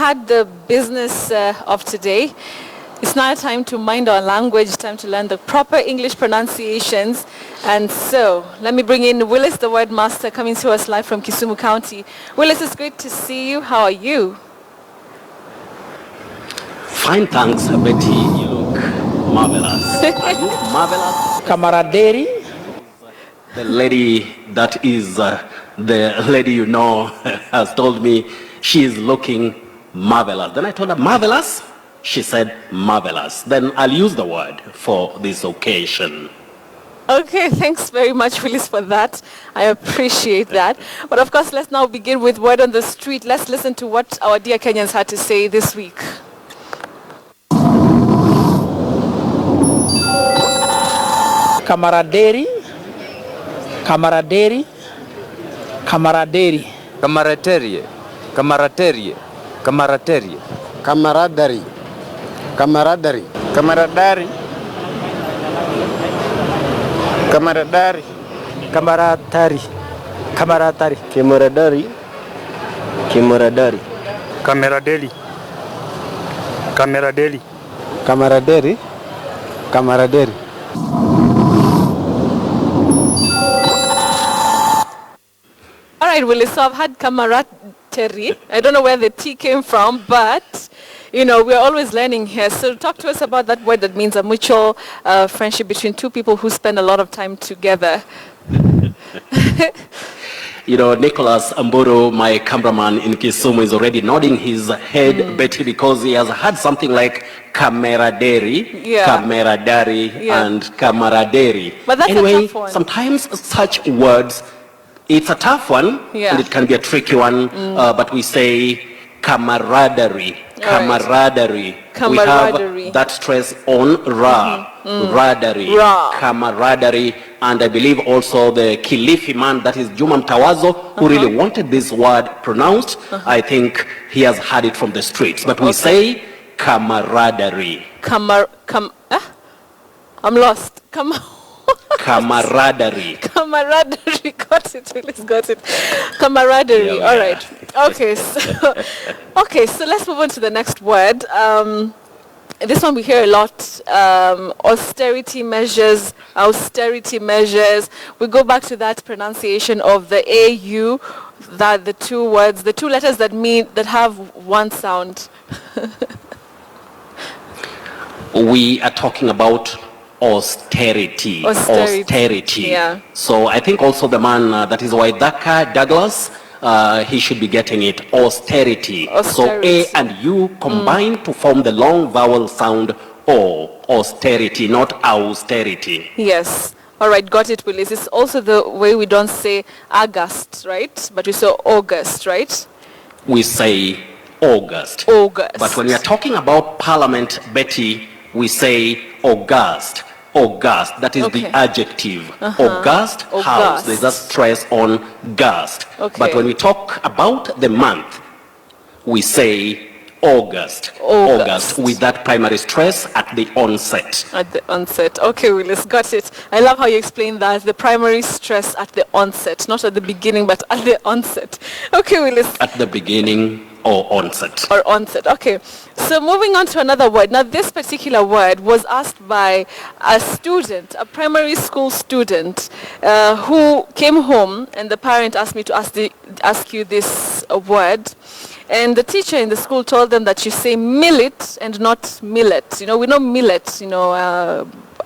had the business of today. It's now time to mind our language, time to learn the proper English pronunciations. And so, let me bring in Willice, the word master, coming to us live from Kisumu County. Willice, it's great to see you. How are you? Fine, thanks, Betty. You look marvelous. Are you marvelous? Camaraderie. The lady that is the lady you know has told me she is looking marvelous. Then I told her, marvelous? She said, marvelous. Then I'll use the word for this occasion. Okay, thanks very much, Willice, for that. I appreciate that. But of course, let's now begin with Word on the Street. Let's listen to what our dear Kenyans had to say this week. Camaraderie. Camaraderie. Camaraderie. Camaraderie. Camaraderie. Camaraderie. Camaraderie. Camaraderie. Camaraderie. Camaraderie. Camaraderie. Camaraderie. Camaraderie. Camaraderie. Camaraderie. Camaraderie. Camaraderie. Camaraderie. All right, Willice, so I've had camaraderie. I don't know where the T came from, but, you know, we're always learning here. So talk to us about that word that means a mutual friendship between two people who spend a lot of time together. You know, Nicholas Amburo, my cameraman in Kisumu, is already nodding his head, Betty, because he has had something like camaraderie, camaraderie, and camaraderie. But that's anyway, a tough one. Sometimes such words, it's a tough one, and it can be a tricky one, but we say camaraderie, camaraderie. Camaraderie. We have that stress on ra, raderie, camaraderie, and I believe also the Kilifi man, that is Juma Mtawazo, who really wanted this word pronounced. I think he has had it from the streets, but we say camaraderie. I'm lost. Camaraderie. Camaraderie. Got it. Willis got it. Camaraderie. All right. Okay. So let's move on to the next word. This one we hear a lot. Austerity measures. Austerity measures. We go back to that pronunciation of the AU. That the two words, the two letters that have one sound. We are talking about austerity. Yeah. So I think also the man that is Waithaka Douglas, he should be getting it. Austerity. So A and U combine to form the long vowel sound O. Austerity, not austerity. Yes. All right, got it, Willice. It's also the way we don't say August, right? But we say August, right? We say August. August. But when we are talking about Parliament, Betty, we say August. August, that is the adjective. August house, there's a stress on gust. But when we talk about the month, we say August. August with that primary stress at the onset. At the onset. Okay, Willis, got it. I love how you explain that. The primary stress at the onset. Not at the beginning, but at the onset. Okay, Willis. At the beginning or onset. Or onset. Okay. So moving on to another word. Now, this particular word was asked by a student, a primary school student, who came home, and the parent asked me to ask you this word. And the teacher in the school told them that you say millet and not millet. You know, we know millet,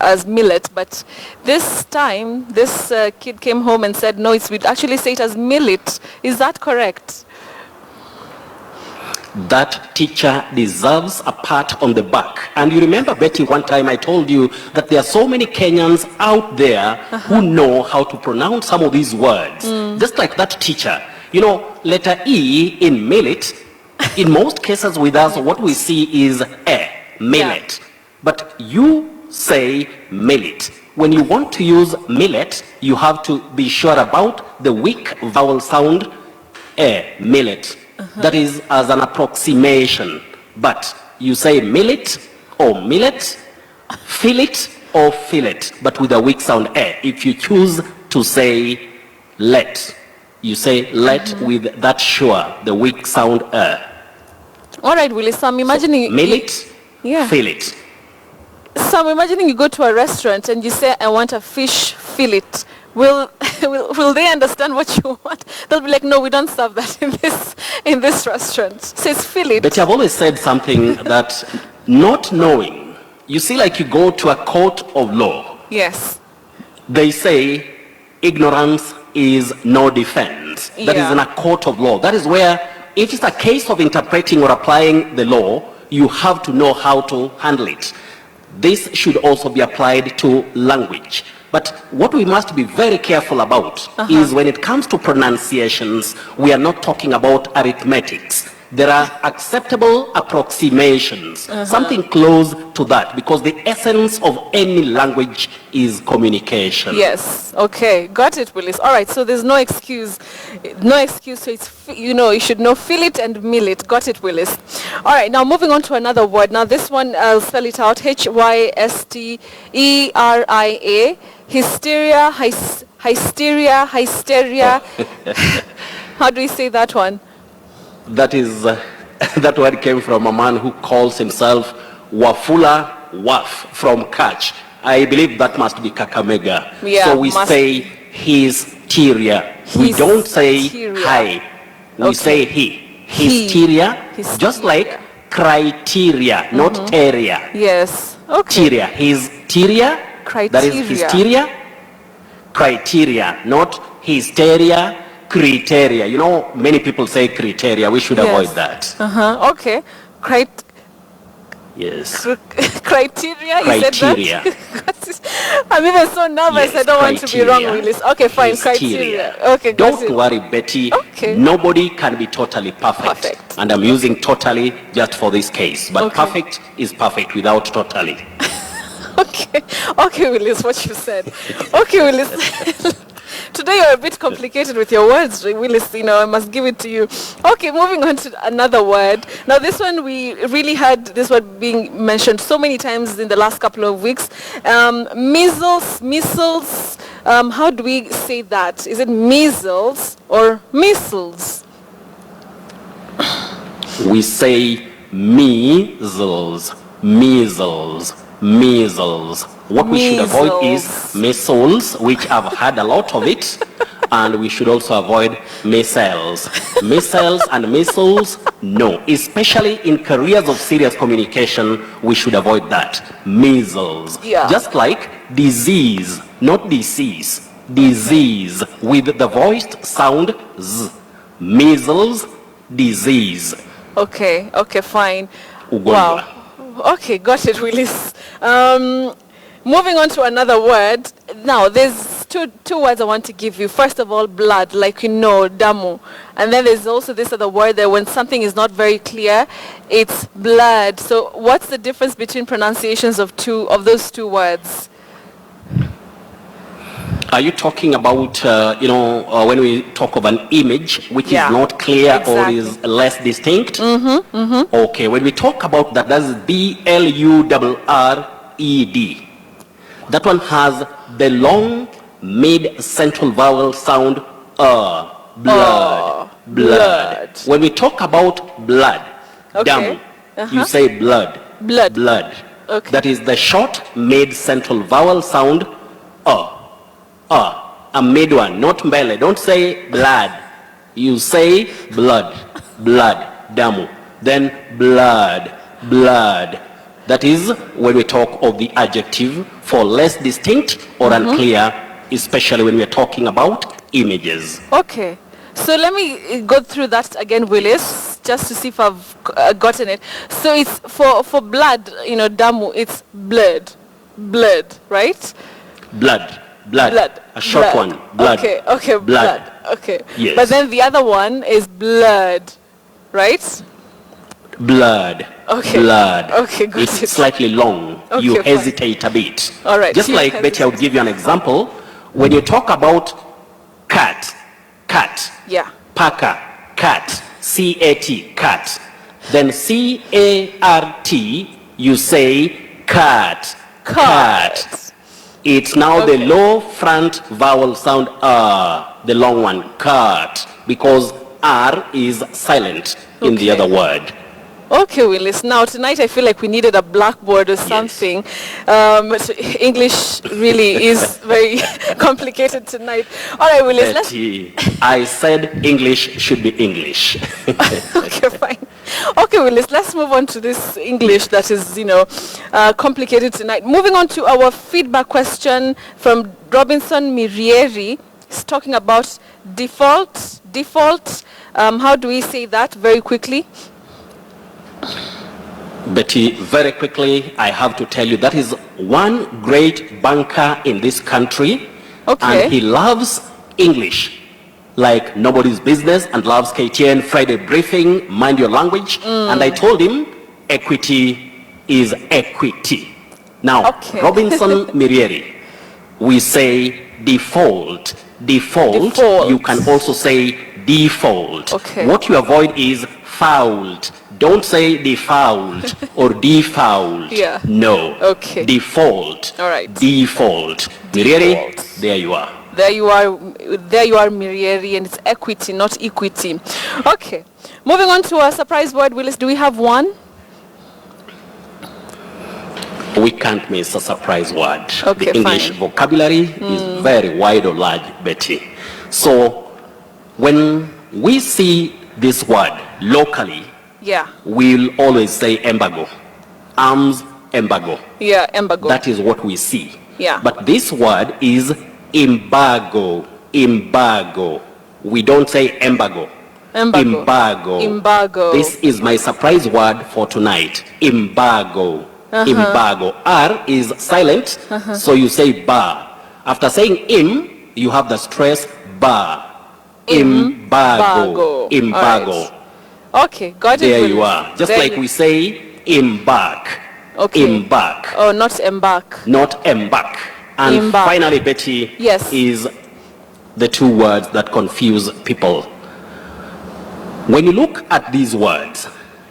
as millet, but this time, this kid came home and said, no, we'd actually say it as millet. Is that correct? That teacher deserves a pat on the back. And you remember, Betty, one time I told you that there are so many Kenyans out there who know how to pronounce some of these words. Just like that teacher. You know, letter E in millet, in most cases with us, what we see is millet. Yeah. But you say millet. When you want to use millet, you have to be sure about the weak vowel sound, millet. That is as an approximation. But you say millet or millet, fillet or fillet, but with a weak sound If you choose to say let, you say let with that sure, the weak sound All right, Willice, so I'm imagining... Millet, Yeah. fillet. So I'm imagining you go to a restaurant and you say, I want a fish fillet. Will they understand what you want? They'll be like, no, we don't serve that in this restaurant. So it's fillet. But I've always said something that not knowing, you see, like you go to a court of law, Yes. they say ignorance is no defense. That is Yeah. in a court of law. That is where if it's a case of interpreting or applying the law, you have to know how to handle it. This should also be applied to language. But what we must be very careful about is when it comes to pronunciations, we are not talking about arithmetics. There are acceptable approximations, something close to that, because the essence of any language is communication. Yes. Okay. Got it, Willice. All right. So there's no excuse. No excuse. So it's, you should know fillet and millet. Got it, Willice. All right. Now moving on to another word. Now this one, I'll spell it out. Hysteria. Hysteria. Hysteria. How do we say that one? That is, that word came from a man who calls himself Wafula Waf from Kach. I believe that must be Kakamega. Yeah, so we must say Hysteria. We don't say Hysteria. hi. We Okay. say he. Hysteria, Hysteria. just like criteria, not teria. Yes. Okay. Hysteria. Hysteria. That is Criteria. hysteria. Criteria, not hysteria. Criteria. Many people say criteria. We should avoid that. Okay. Yes. Criteria. You Criteria. said that? I'm even so nervous. Yes, I don't want to be wrong, criteria. Willice. Okay, fine. Hysteria. Criteria. Okay, got Don't it. worry, Betty. Okay. Nobody can be totally perfect. Perfect. And I'm using totally just for this case. But Okay. perfect is perfect without totally. Okay. Okay, Willice, what you said. Okay, Willice. Today you're a bit complicated with your words, Willice. I must give it to you. Okay, moving on to another word. Now, this one, we really had this word being mentioned so many times in the last couple of weeks. Measles. How do we say that? Is it measles or measles? We say measles, measles, measles. What we should avoid is measles, which I've had a lot of it, and we should also avoid measles. Measles and measles, no. Especially in careers of serious communication, we should avoid that. Measles. Yeah. Just like disease, not disease. Disease with the voiced sound z. Measles, disease. Okay, fine. Ugonjwa. Wow. Okay, got it, Willice. Moving on to another word. Now, there's two words I want to give you. First of all, blood, like damu. And then there's also this other word that when something is not very clear, it's blood. So what's the difference between pronunciations of those two words? Are you talking about, when we talk of an image which Yeah, is not clear exactly. or is less distinct? Okay, when we talk about that, that's B-L-U-R-R-E-D. That one has the long mid-central vowel sound, blood, blood. When we talk about blood, Okay. damu, you say blood, Blood. Okay. That is the short mid-central vowel sound, a mid one, not mbele. Don't say blood. You say blood, damu. Then blood. That is when we talk of the adjective for less distinct or unclear, especially when we're talking about images. Okay. So let me go through that again, Willice, just to see if I've gotten it. So it's for blood, damu, it's blood, right? Blood. A short blood. one. Blood. Okay, blood. Okay. Yes. But then the other one is blood, right? Blood. Okay. Blood. Okay, got It's it. slightly long. Okay, You fine. hesitate a bit. All right. Just You like Betty, I would give you an example. When you talk about cat. Yeah. Paka, cat. C-A-T, cat. Then C-A-R-T, you say cat. It's now the low front vowel sound the long one, cat, because R is silent in the other word. Okay, Willis. Now, tonight I feel like we needed a blackboard or something. So English really is very complicated tonight. All right, Willis. Betty, I said English should be English. Okay, fine. Okay, Willis, let's move on to this English that is, complicated tonight. Moving on to our feedback question from Robinson Mirieri. He's talking about default. How do we say that very quickly? Betty, very quickly, I have to tell you that is one great banker in this country. Okay. And he loves English like nobody's business and loves KTN Friday briefing, mind your language. And I told him equity is equity. Now, Okay. Robinson Mirieri, we say default. Default. You can also say default. Okay. What you avoid is fouled. Don't say defouled or defouled. Yeah. No. Okay. Default. All right. Default. Mirieri, there you are. There you are, Mirieri, and it's equity, not equity. Okay. Moving on to our surprise word, Willis. Do we have one? We can't miss a surprise word. Okay, the English fine. vocabulary is very wide or large, Betty. So when we see this word locally, Yeah. we'll always say embargo. Arms embargo. Yeah, embargo. That is what we see. Yeah. But this word is embargo. Embargo. We don't say embargo. Embargo. Embargo. Embargo. This is my surprise word for tonight. Embargo. Embargo. R is silent, so you say bar. After saying im, you have the stress bar. Embargo. Embargo. All right. Okay, got it. There you Willis. are. Just There like you- we say embark. Okay. Embark. Oh, not embark. Not embark. And Embark. finally, Betty, Yes. is the two words that confuse people. When you look at these words,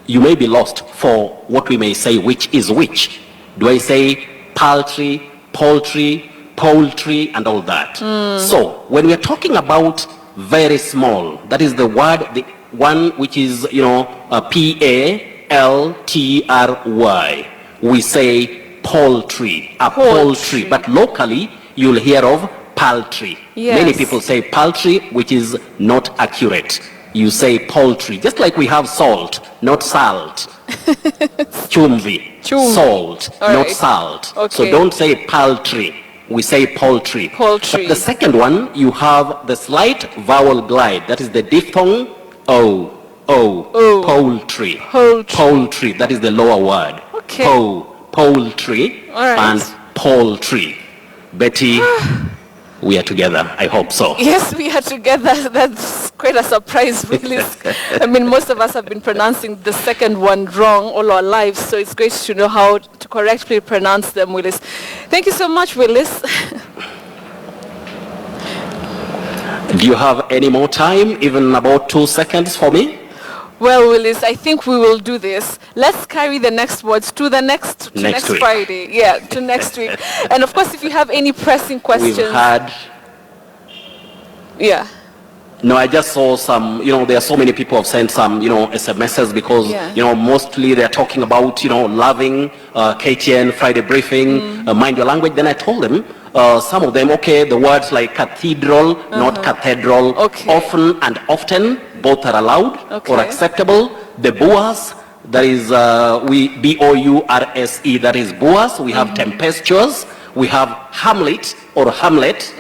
you may be lost for what we may say which is which. Do I say poultry, poultry, poultry, and all that? So when we're talking about very small, that is the word, the one which is, P-A-L-T-R-Y. We say poultry, a poultry. But locally, you'll hear of poultry. Yes. Many people say poultry, which is not accurate. You say poultry, just like we have salt, not salt. Chumvi, Chumvi. salt, All not right. salt. So Okay. don't say poultry, we say poultry. Poultry. But the second one, you have the slight vowel glide, that is the diphthong O, poultry. Poultry. Poultry, that is the lower word. Okay. Poultry All right. and poultry. Betty, we are together, I hope so. Yes, we are together. That's quite a surprise, Willis. I mean, most of us have been pronouncing the second one wrong all our lives, so it's great to know how to correctly pronounce them, Willis. Thank you so much, Willis. Do you have any more time, even about 2 seconds for me? Well, Willis, I think we will do this. Let's carry the next words to the next Next week. Friday. Yeah, to next week. And of course, if you have any pressing questions. We've had, Yeah. no, I just saw some, there are so many people have sent some, SMSs because, Yeah. mostly they're talking about, loving KTN, Friday briefing, mind your language. Then I told them, some of them, okay, the words like cathedral, not cathedral, Okay. often and often, both are allowed or Okay. acceptable. The boas, that is, B-O-U-R-S-E, that is boas. We have tempestuous. We have Hamlet or Hamlet,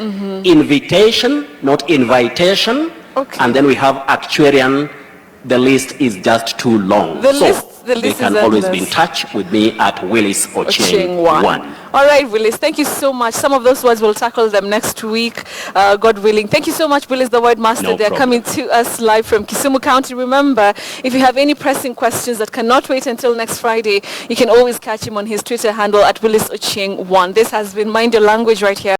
invitation, not invitation. Okay. And then we have actuarian. The list is just too long. The so list they is can always be in endless. touch with me at Willice Ochieng Ochieng 1. All right, Willis, thank you so much. Some of those words, we'll tackle them next week, God willing. Thank you so much, Willis, the word master. No They're problem. coming to us live from Kisumu County. Remember, if you have any pressing questions that cannot wait until next Friday, you can always catch him on his Twitter handle at Willice Ochieng 1. This has been Mind Your Language right here.